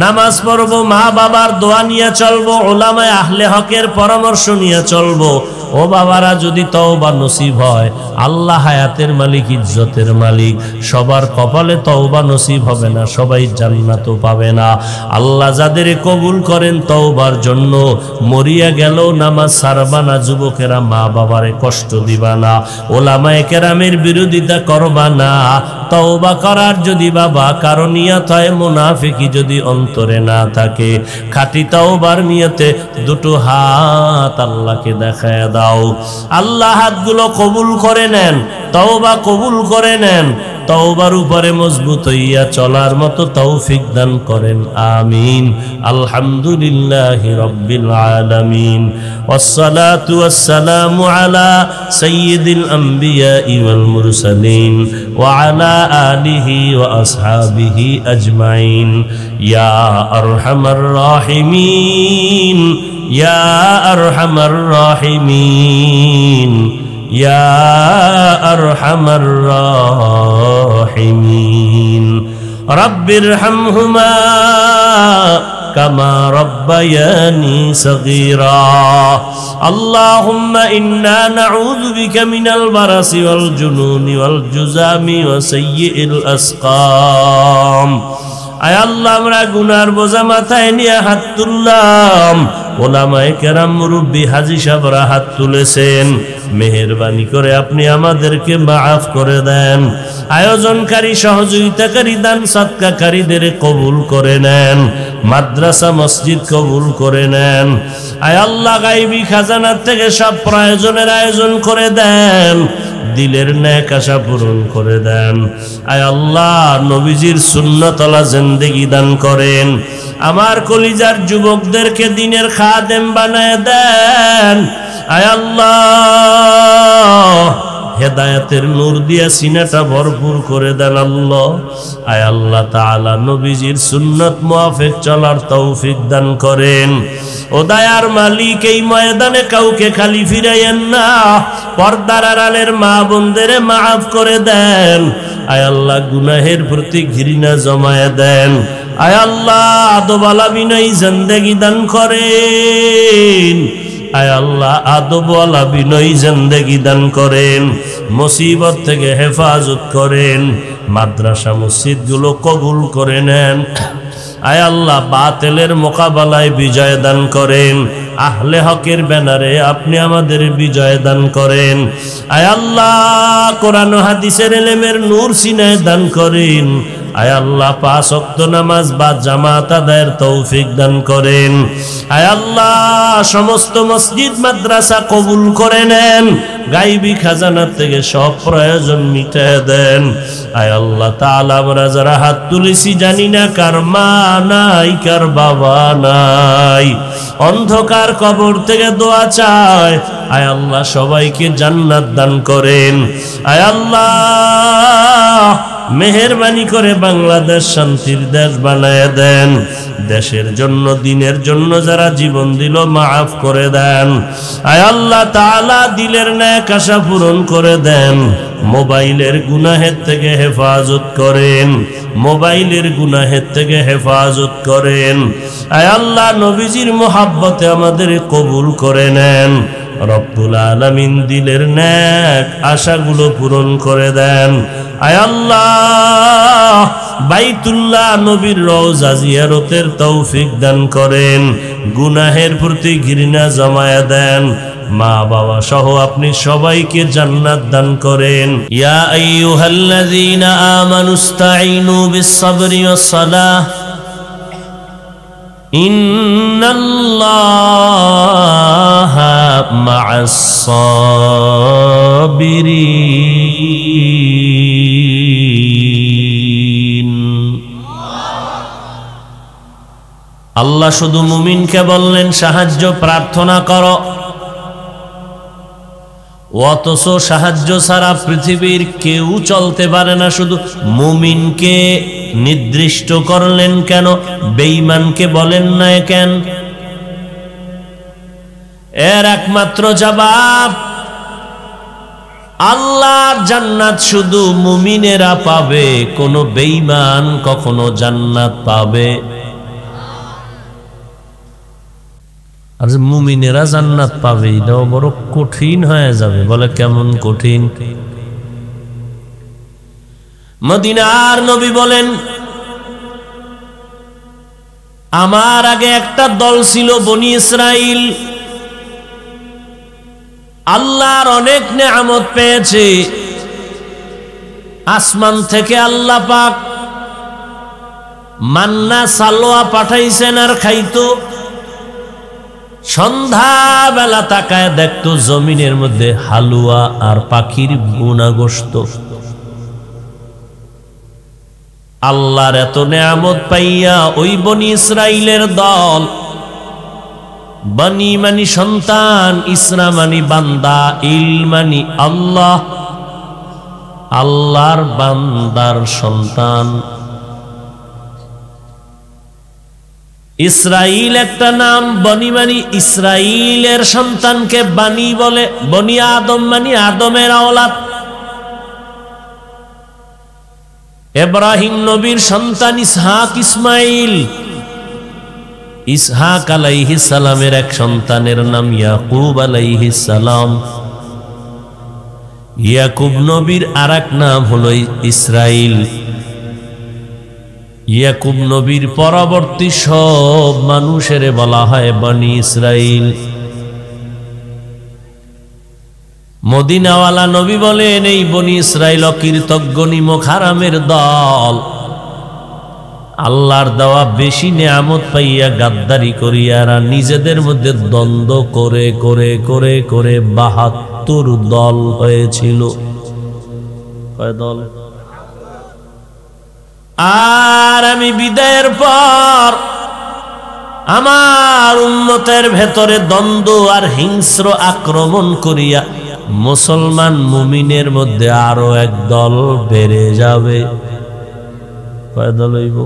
নামাজ পড়বো, মা বাবার দোয়া নিয়ে চলবো, উলামায়ে আহলে হকের পরামর্শ নিয়ে চলবো। ও বাবারা, যদি তওবা নসিব হয়, আল্লাহ হায়াতের মালিক, ইজ্জতের মালিক, সবার কপালে তওবা নসিব হবে না, সবাই জান্নাতও পাবে না। আল্লাহ যাদের কবুল করেন তওবার জন্য, মরিয়া গেল নামাজ ছাড়বা না, যুবকেরা মা বাবারে কষ্ট দিবা না, ওলামায়ে কেরামের বিরোধিতা করবা না। তওবা করার যদি বাবা কারো নিয়ত হয়, মুনাফিকি যদি অন্তরে না থাকে, খাঁটি তওবার নিয়তে 2টো হাত আল্লাহকে দেখায় দাও। আল্লাহ হাতগুলো কবুল করে নেন, তওবা কবুল করে নেন, তওবার উপরে মজবুত হইয়া চলার মতো তৌফিক দান করেন, আমিন। আলহামদুলিল্লাহি রাব্বিল আলামিন, ওয়াসসালাতু ওয়াসসালামু আলা সাইয়্যিদিল আমবিয়াই ওয়াল মুরসালিন ওয়া আলা আলিহি ওয়া আসহাবিহি আজমাইন। ইয়া আরহামার রাহিমিন, ইয়া আরহামার রাহিমিন, ইয়া আরহামার রাহিমিন। রব্বিরহামহুমা কামা রব্বায়ানি সগীরা। আল্লাহুম্মা ইন্না নাউযু বিকা মিনাল বারাসি ওয়াল জুনুনি ওয়াল জুযামি ওয়া সাইয়্যিল আসকাম। আয় আল্লাহ, আমরা গুনার বোঝা মাথায় নিয়ে হাত তুললাম, ওলামায়ে কেরাম, মুরব্বী, হাজী সাহেবরা হাত তুলেছেন, মেহেরবানি করে আপনি আমাদেরকে মাফ করে দেন। আয়োজনকারী, সহযোগিতাকারী, দান সদকাকারীদের কবুল করে নেন, মাদ্রাসা মসজিদ কবুল করে নেন। আয় আল্লাহ, গায়বী খাজানার থেকে সব প্রয়োজনের আয়োজন করে দেন, দিলের নেক আশা পূরণ করে দেন। আয় আল্লাহ, নবীজির সুন্নতওয়ালা জিন্দেগি দান করেন, আমার কলিজার যুবকদেরকে দিনের খাদেম বানায় দেন। আয় আল্লাহ, হেদায়েতের নূর দিয়া সিনাটা ভরপুর করে দেন আল্লাহ। আয় আল্লাহ তাআলা, নবীজির সুন্নত মুআফিক চলার তৌফিক দান করেন। ও দয়ার মালিক, এই ময়দানে কাউকে খালি ফিরাইয়েন না, পর্দার আড়ালের মা বোনদের মাফ করে দেন। আয় আল্লাহ, গুনাহের প্রতি ঘৃণা জমায়ে দেন। আয় আল্লাহ, আদবওয়ালা বিনয়ী জিন্দেগি দান করেন। আয় আল্লাহ, আদবওয়ালা বিনয়ী জিন্দেগি দান করেন, মুসিবত থেকে হেফাজত করেন, মাদ্রাসা মসজিদগুলো কবুল করে নেন। আয় আল্লাহ, বাতিলের মোকাবেলায় বিজয় দান করেন, আহলে হকের ব্যানারে আপনি আমাদের বিজয় দান করেন। আয় আল্লাহ, কোরআন ও হাদিসের ইলমের নূর সিনায় দান করেন। আয় আল্লাহ, 5 ওয়াক্ত নামাজ বা জামাত আদায়ের তৌফিক দান করেন। আয় আল্লাহ, সমস্ত মসজিদ মাদ্রাসা কবুল করে নেন, গায়বী খাজানার থেকে সব প্রয়োজন মিটায় দেন। আয় আল্লাহ তাআলা, আমরা যারা হাত তুলেছি জানি না কার মা নাই, কার বাবা নাই, অন্ধকার কবর থেকে দোয়া চায়। আয় আল্লাহ, সবাইকে জান্নাত দান করেন। আয় আল্লাহ, মেহেরবানি করে বাংলাদেশ শান্তির দেশ বানায় দেন। দেশের জন্য দিনের জন্য যারা জীবন দিল মাফ করে দেন। আয় আল্লাহ তাআলা দিলের নেক আশা পূরণ করে দেন। মোবাইলের গুনাহের থেকে হেফাজত করেন, মোবাইলের গুনাহের থেকে হেফাজত করেন। আয় আল্লাহ নবীজির মোহাব্বতে আমাদের কবুল করে নেন। রব্বুল আলামিন দিলের নেক আশাগুলো পূরণ করে দেন। আয় আল্লাহ বাইতুল্লাহ নবীর রওজা জিয়ারতের তৌফিক দান করেন। গুনাহের প্রতি ঘৃণা জমায়া দেন। মা বাবা সহ আপনি সবাইকে জান্নাত দান করেন। ইয়া আইয়ুহাল্লাযীনা আমানুস্তাঈনু বিস-সাবরি ওয়াস-সালাহ ইন্নাল্লাহা মা'আস-সাবিরিন। আল্লাহ শুধু মুমিনকে বললেন সাহায্য প্রার্থনা করো, অথচ সাহায্য ছাড়া পৃথিবীর কেউ চলতে পারে না। শুধু মুমিনকে নির্দিষ্ট করলেন কেন? বেঈমানকে বলেন না কেন? এর একমাত্র জবাব, আল্লাহর জান্নাত শুধু মুমিনেরা পাবে, কোনো বেঈমান কখনো জান্নাত পাবে? আর মুমিনেরা জান্নাত পাবে, এটাও বড় কঠিন হয়ে যাবে। বলে কেমন কঠিন? মদিনার নবী বলেন, আমার আগে একটা দল ছিল বনি ইসরাইল, আল্লাহর অনেক নেয়ামত পেয়েছে। আসমান থেকে আল্লাহ পাক মান্না সালোয়া পাঠাইছেন আর খাইতো। সন্ধ্যাবেলা তাকায় দেখতো জমিনের মধ্যে হালুয়া আর পাখির বুনা গোশত। আল্লাহর এত নেয়ামত পাইয়া ওই বনি ইসরাইলের দল, বনি মানি সন্তান, ইসরা মানি বান্দা, ইল মানি আল্লাহ, আল্লাহর বান্দার সন্তান। ইসরাইল একটা নাম, বনি মানি ইসরাইলের সন্তানকে বানি বলে। বনি আদম মানি আদমের আওলাদ। ইব্রাহিম নবীর সন্তান ইসহাক ইসমাইল। ইসহাক আলাইহিস সালামের এক সন্তানের নাম ইয়াকুব আলাইহিস সালাম। ইয়াকুব নবীর আরেক নাম হলো ইসরাইল। ইয়াকুব নবীর পরবর্তী সব মানুষের বলা হয় বনি ইসরাইল। মদিনাওয়ালা নবী বলেন, এই বনি ইসরাইল অকৃতজ্ঞ নিমক হারামের দল, আল্লাহর দেওয়া বেশি নেয়ামত পাইয়া গাদ্দারি করিয়ারা নিজেদের মধ্যে দ্বন্দ্ব করে করে করে করে ৭২ দল হয়েছিল। কয় দল? আর আমি বিদায়ের পর আমার উম্মতের ভেতরে দ্বন্দ্ব আর হিংস্র আক্রমণ করিয়া মুসলমান মুমিনের মধ্যে আরো এক দল বেড়ে যাবে। কয় দল হইব?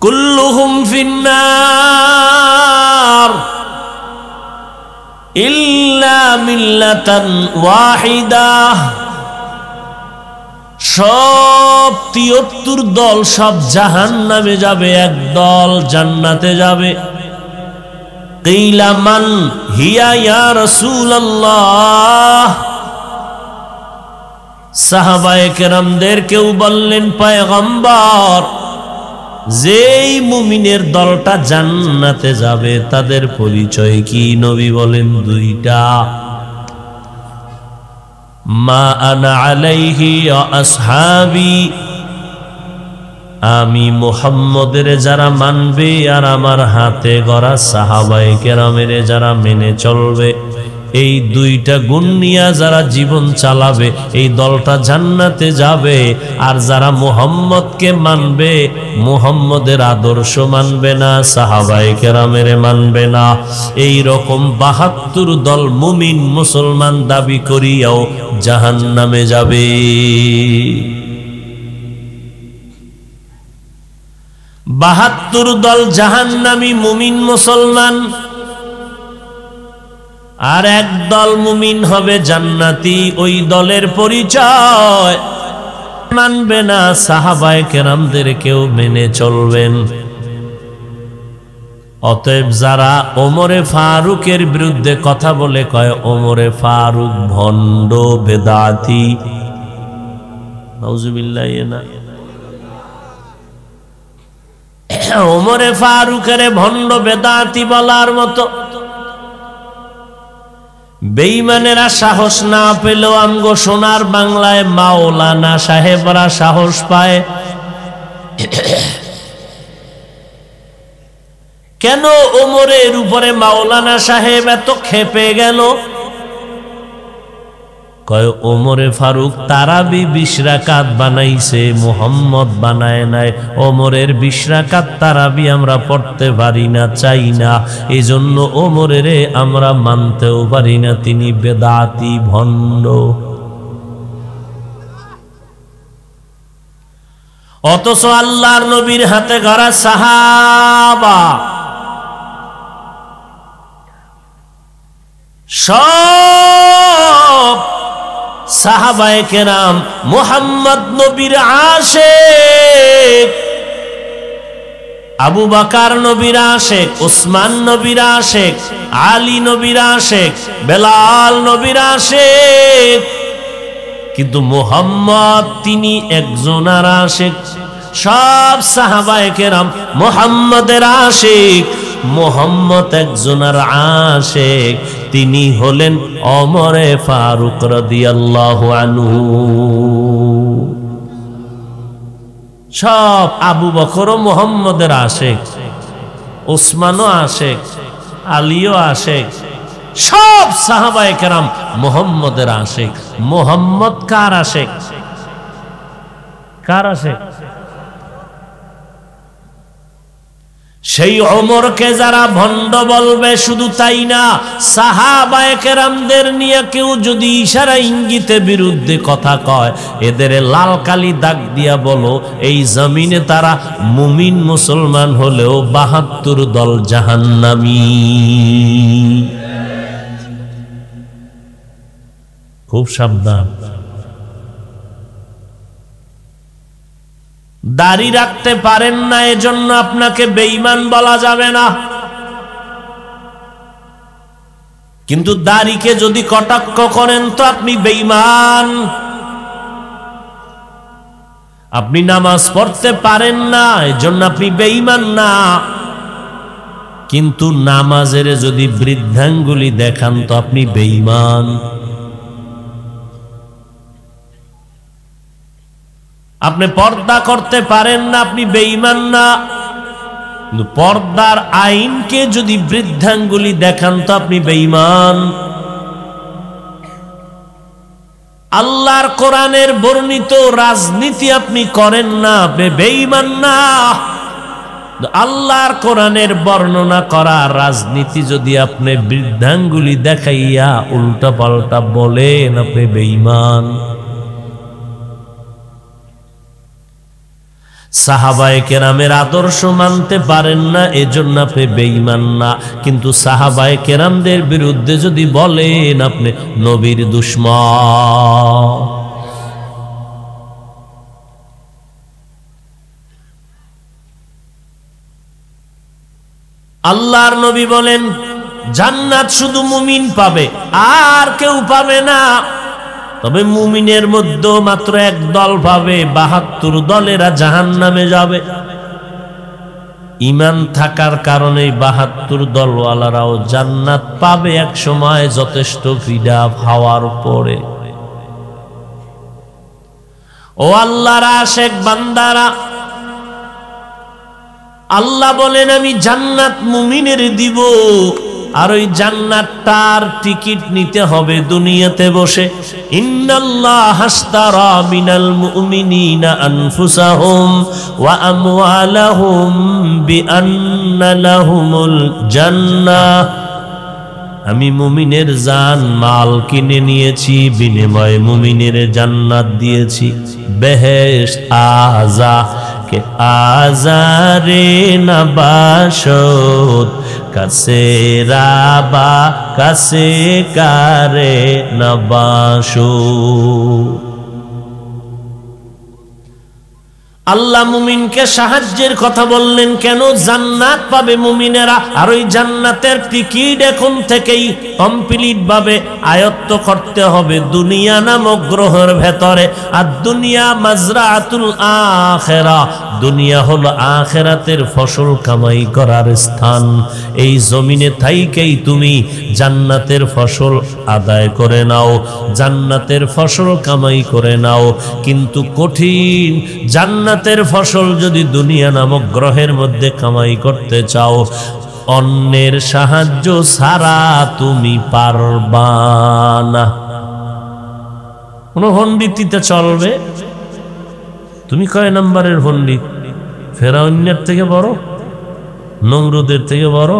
কুল্লুহুম ফিন্নার ইল্লা মিল্লাতান ওয়াহিদা। সব ৭৩ দল সব জাহান্নামে যাবে, এক দল জান্নাতে যাবে। কিলা মান হিয়া ইয়া রাসূলুল্লাহ। সাহাবায়ে কেরামদের কেউ বললেন, পয়গম্বর, যেই মুমিনের দলটা জান্নাতে যাবে তাদের পরিচয় কি? নবী বলেন, দুইটা। মা আনা আলাইহি ওয়া আসহাবি, আমি মুহাম্মদের যারা মানবে আর আমার হাতে গড়া সাহাবায়ে কেরামের যারা মেনে চলবে, এই দুইটা গুণ নিয়ে যারা জীবন চালাবে এই দলটা জান্নাতে যাবে। আর যারা মুহাম্মদকে মানবে, মুহাম্মদের আদর্শ মানবে না, সাহাবায়ে কেরামের মানবে না, এই রকম ৭২ দল মুমিন মুসলমান দাবি করিয়াও জাহান্নামে যাবে। ৭২ দল জাহান্নামী মুমিন মুসলমান, আর এক দল মুমিন হবে জান্নাতি। ওই দলের পরিচয় মানবে না, সাহাবায়ে কেরামদের কেউ মেনে চলবেন। অতএব যারা ওমরে ফারুকের বিরুদ্ধে কথা বলে কয় ওমরে ফারুক ভণ্ড বেদাতি, নাউজুবিল্লাহ, না ওমরে ফারুকের ভণ্ড বেদাতি বলার মতো বেঈমানেরা সাহস না পেলেও আমগো সোনার বাংলায় মাওলানা সাহেবরা সাহস পায়। কেন ওমরের উপরে মাওলানা সাহেব এত খেপে গেল? কয় ওমরে ফারুক তারাবি 20 রাকাত বানাইছে, মুহাম্মদ বানায় নাই। ওমরের 20 রাকাত তারাবি আমরা পড়তে পারি না, চাই না, এই জন্য ওমরের আমরা মানতেও পারি না, তিনি বেদাতি ভণ্ড। অথচ আল্লাহর নবীর হাতে গড়া সাহাবা সব সাহাবায়ে কেরাম মুহাম্মদ নবীর আশিক, আবু বকর নবীর আশিক, উসমান নবীর আশিক, আলী নবীর আশিক, বেলাল নবীর আশিক। কিন্তু মুহাম্মদ তিনি একজনের আশিক। সব সাহাবায়ে কেরাম মুহাম্মদের আশিক, মুহাম্মদ একজনের আশিক, তিনি হলেন ওমরে ফারুক রাদিয়াল্লাহু আনহু। সব আবু বকরও মুহাম্মদের আশিক, উসমানও আশিক, আলীও আশিক, সব সাহাবায়ে কেরাম মুহাম্মদের আশিক। মুহাম্মদ কার আশিক? কার আশিক? সেই ওমরকে যারা ভণ্ড বলবে, শুধু তাই না, সাহাবায়ে কেরামদের নিয়ে কেউ যদি ইশারা ইঙ্গিতে বিরুদ্ধে কথা কয়, এদের লাল কালি দাগ দিয়া বলো, এই জমিনে তারা মুমিন মুসলমান হলেও ৭২ দল জাহান্নামী। খুব সাবধান। দাড়ি রাখতে পারেন না, এজন্য আপনাকে বেঈমান বলা যাবে না। কিন্তু দাড়িকে যদি কটাক্ষ করেন তো আপনি বেঈমান। আপনি নামাজ পড়তে পারেন না, এজন্য আপনি বেঈমান না। কিন্তু নামাজের যদি বৃদ্ধাঙ্গুলি দেখান তো আপনি বেঈমান। আপনি পর্দা করতে পারেন না, আপনি বেঈমান না। কিন্তু পর্দার আইনকে যদি বৃদ্ধাঙ্গুলি দেখান তো আপনি বেঈমান। আল্লাহর কোরআনের বর্ণিত রাজনীতি আপনি করেন না, আপনি বেঈমান না। আল্লাহর কোরআনের বর্ণনা করা রাজনীতি যদি আপনি বৃদ্ধাঙ্গুলি দেখাইয়া উল্টা পাল্টা বলেন, আপনি বেঈমান। সাহাবায়ে কেরামের আদর্শ মানতে পারেন না, এজন্য আপনি বেঈমান না। কিন্তু সাহাবায়ে কেরামদের বিরুদ্ধে যদি বলেন, আপনি নবীর দুশমন। আল্লাহর নবী বলেন, জান্নাত শুধু মুমিন পাবে, আর কেউ পাবে না। তবে মুমিনের মধ্যে মাত্র এক দল পাবে, ৭২ দলেরা জাহান্নামে যাবে। ঈমান থাকার কারণে ৭২ দলওয়ালারাও জান্নাত পাবে এক সময়, যথেষ্ট ফিদা হওয়ার পরে। ও আল্লাহর আশিক বান্দারা, আল্লাহ বলেন আমি জান্নাত মুমিনের দিব, আর ওই জান্নাতটার টিকিট নিতে হবে দুনিয়াতে বসে। ইন্নাল্লাহ আশতারা মিনাল মুমিনিনা আনফুসাহুম ওয়া আমওয়ালাহুম বিআন্না লাহুমুল জান্নাহ। আমি মুমিনের জান মাল কিনে নিয়েছি, বিনিময়ে মুমিনের জান্নাত দিয়েছি। বেহেশত আজা কে আজারে নবাসত, কাছে রাবা কাছে কারে নবাসো। আল্লাহ মুমিনকে সাহায্যের কথা বললেন কেন? জান্নাত পাবে মুমিনেরা, আর ওই জান্নাতের টিকিট এখন থেকেই কমপ্লিট ভাবে আয়ত্ত করতে হবে দুনিয়া নামক গ্রহের ভেতরে। আর দুনিয়া মাজরাতুল আখিরা, দুনিয়া হলো আখিরাতের ফসল কামাই করার স্থান। এই জমিনে থাইকেই তুমি জান্নাতের ফসল আদায় করে নাও, জান্নাতের ফসল কামাই করে নাও। কিন্তু কঠিন, জান্নাতের ফসল যদি দুনিয়া নামক গ্রহের মধ্যে কামাই করতে চাও, অন্যের সাহায্য ছাড়া তুমি পারবা না। কোন পণ্ডিতিতে চলবে? তুমি কয় নম্বরের পণ্ডিত? ফেরাউনের থেকে বড়, নমরুদের থেকে বড়?